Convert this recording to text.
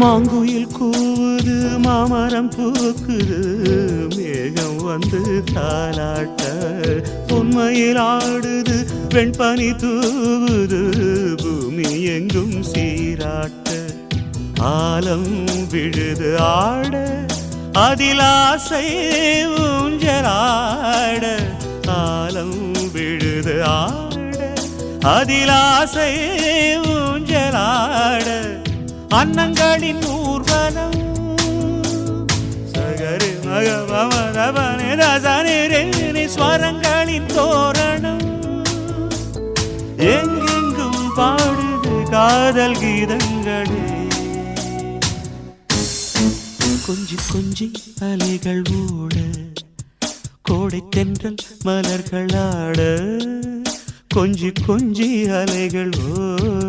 மாங்குயில் கூவுது மாமரம் பூக்குது மேகம் வந்து தாலாட்ட உண்மையில் ஆடுது வெண்பனி தூவுது பூமி எங்கும் சீராட்ட ஆலம் விழுது ஆட அதில் ஆசை ஊஞ்சலாட ஆலம் விழுது ஆட அதில் ஆசை ஊஞ்சலாட அன்னங்களின் ஊர்வலம் சகரி மகவமரபனி ஸ்வரங்களின் தோரணம் எங்கெங்கும் பாடுது காதல் கீதங்களே கொஞ்சி கொஞ்சி அலைகள் ஓட கோடை தென்றல் மலர்களாட கொஞ்சி கொஞ்சி அலைகள் ஓட